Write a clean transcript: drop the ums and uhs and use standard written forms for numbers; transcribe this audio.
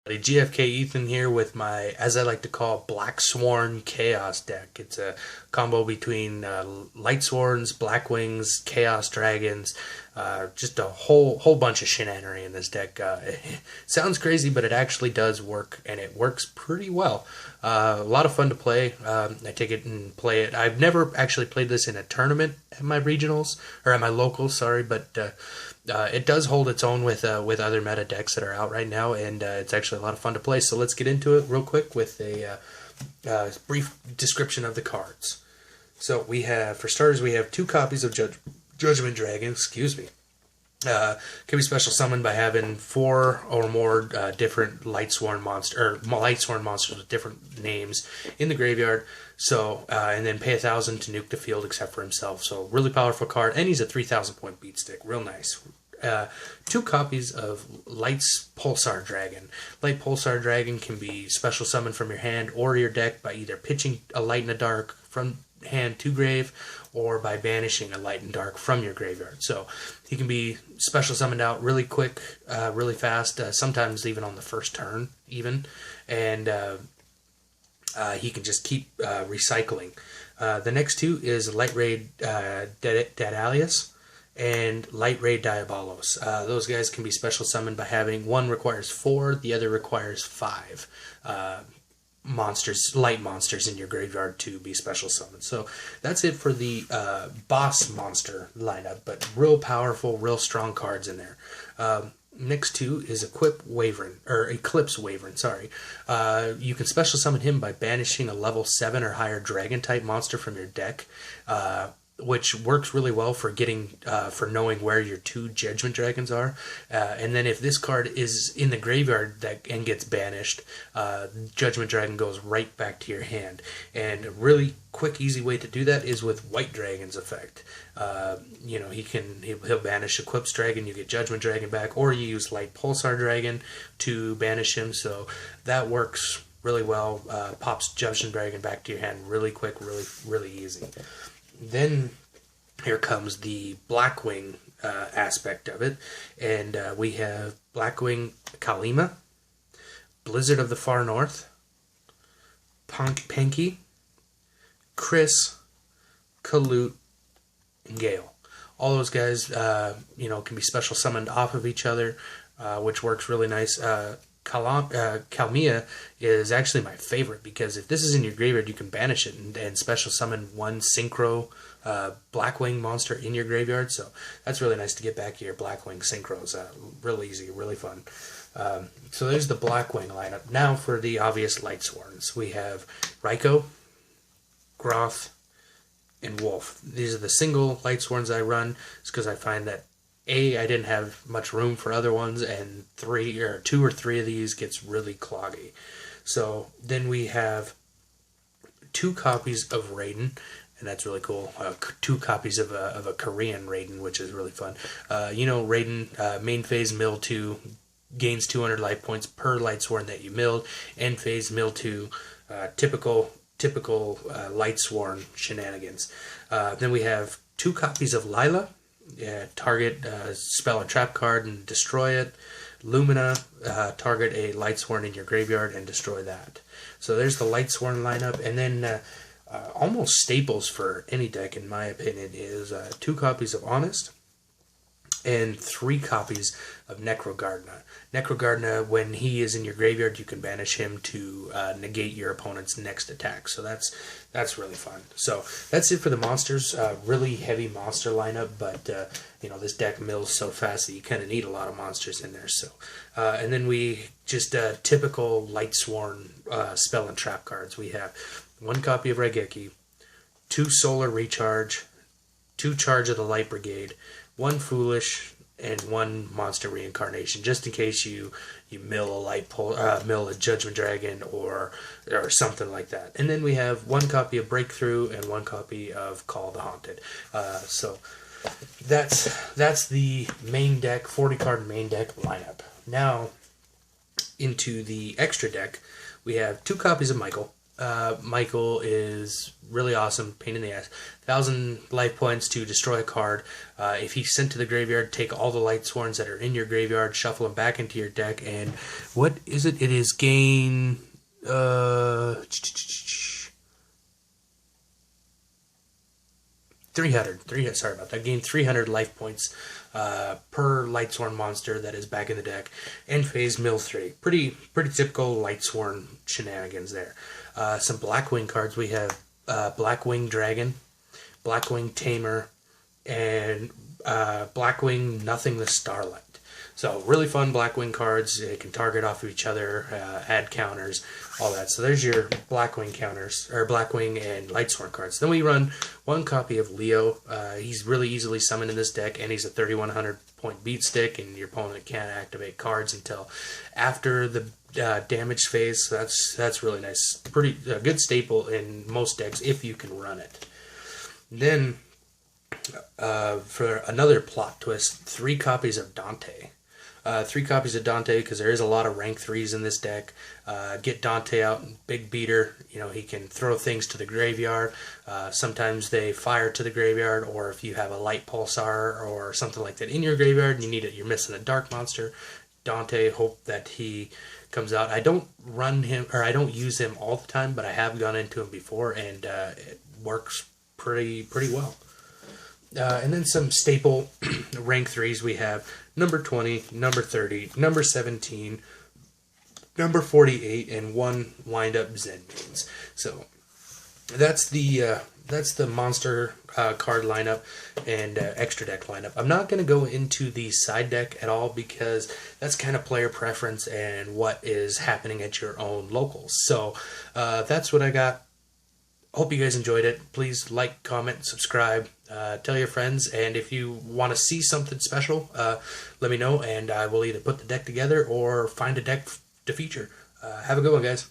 GFK Ethan here with my, as I like to call, Blacksworn Chaos deck. It's a combo between Lightsworns, Blackwings, Chaos Dragons, just a whole bunch of shenanery in this deck. It sounds crazy, but it actually does work, and it works pretty well. A lot of fun to play. I take it and play it. I've never actually played this in a tournament at my regionals, or at my locals, sorry, but it does hold its own with other meta decks that are out right now, and it's actually a lot of fun to play. So let's get into it real quick with a brief description of the cards. So we have, for starters, we have 2 copies of Judgment Dragon. Excuse me. Can be special summoned by having 4 or more different Lightsworn monsters with different names in the graveyard. So and then pay 1,000 to nuke the field except for himself. So really powerful card, and he's a 3,000 point beat stick. Real nice. 2 copies of Light's Pulsar Dragon. Light Pulsar Dragon can be special summoned from your hand or your deck by either pitching a Light in the Dark from hand to grave, or by banishing a Light and Dark from your graveyard. So he can be special summoned out really quick, really fast, sometimes even on the first turn even, and he can just keep recycling. The next 2 is Light Raid Daedalus and Light Raid Diabolos. Those guys can be special summoned by having one requires 4, the other requires 5 light monsters in your graveyard to be special summoned. So that's it for the boss monster lineup, but real powerful, real strong cards in there. Next 2 is Eclipse Wyvern, sorry. You can special summon him by banishing a level 7 or higher dragon type monster from your deck, which works really well for getting for knowing where your 2 Judgment Dragons are. And then if this card is in the graveyard and gets banished, Judgment Dragon goes right back to your hand. And a really quick, easy way to do that is with White Dragon's effect. He'll banish Eclipse Dragon, you get Judgment Dragon back, or you use Light Pulsar Dragon to banish him. So that works really well. Pops Judgment Dragon back to your hand really quick, really easy. Then here comes the Blackwing aspect of it, and we have Blackwing Kalima, Blizzard of the Far North, Panky, Chris, Kalut, and Gale. All those guys, can be special summoned off of each other, which works really nice. Kalmia is actually my favorite, because if this is in your graveyard, you can banish it and special summon one Synchro Blackwing monster in your graveyard. So that's really nice to get back your Blackwing Synchros. Real easy, really fun. So there's the Blackwing lineup. Now for the obvious Lightsworns. We have Raikou, Groth, and Wolf. These are the single Lightsworns I run. It's because I find that I didn't have much room for other ones, and 2 or 3 of these gets really cloggy. So then we have 2 copies of Raiden, and that's really cool. 2 copies of a Korean Raiden, which is really fun. Raiden, main phase mill 2, gains 200 life points per Lightsworn that you milled. End phase mill 2, typical Lightsworn shenanigans. Then we have 2 copies of Lila. Target spell or trap card and destroy it. Lumina, target a Lightsworn in your graveyard and destroy that. So there's the Lightsworn lineup. And then almost staples for any deck, in my opinion, is 2 copies of Honest and 3 copies of Necrogardna. Necrogardna, when he is in your graveyard, you can banish him to negate your opponent's next attack. So that's really fun. So that's it for the monsters. Really heavy monster lineup, but this deck mills so fast that you kind of need a lot of monsters in there. So and then we just typical Lightsworn spell and trap cards. We have 1 copy of Raigeki, 2 Solar Recharge, 2 Charge of the Light Brigade, 1 Foolish, and 1 Monster Reincarnation, just in case you mill a Judgment Dragon or something like that. And then we have 1 copy of Breakthrough and 1 copy of Call of the Haunted. So that's the main deck, 40 card main deck lineup. Now into the extra deck, we have 2 copies of Michael, Michael is really awesome, pain in the ass. 1,000 life points to destroy a card. If he's sent to the graveyard, take all the Lightsworns that are in your graveyard, shuffle them back into your deck, and what is it? It is gain... 300, sorry about that. Gain 300 life points per Lightsworn monster that is back in the deck. End phase, mill 3. Pretty typical Lightsworn shenanigans there. Some Blackwing cards. We have Blackwing Dragon, Blackwing Tamer, and Blackwing Nothing the Starlight. So really fun Blackwing cards. They can target off of each other, add counters, all that. So there's your Blackwing counters, or Blackwing and Lightsworn cards. Then we run one copy of Leo. He's really easily summoned in this deck, and he's a 3,100 point beat stick, and your opponent can't activate cards until after the damage phase. So that's really nice. Pretty good staple in most decks if you can run it. Then for another plot twist, 3 copies of Dante. 3 copies of Dante, because there is a lot of rank 3s in this deck. Get Dante out, big beater. You know, he can throw things to the graveyard. Sometimes they fire to the graveyard, or if you have a light pulsar or something like that in your graveyard and you need it, you're missing a dark monster. Dante, hope that he comes out. I don't run him, or I don't use him all the time, but I have gone into him before, and it works pretty well. And then some staple rank 3s we have number 20, number 30, number 17, number 48, and 1 wind-up Zen Mains. So that's the monster card lineup and extra deck lineup. I'm not going to go into the side deck at all because that's kind of player preference and what is happening at your own locals. So that's what I got. Hope you guys enjoyed it. Please like, comment, subscribe, tell your friends, and if you want to see something special, let me know, and I will either put the deck together or find a deck to feature. Have a good one, guys.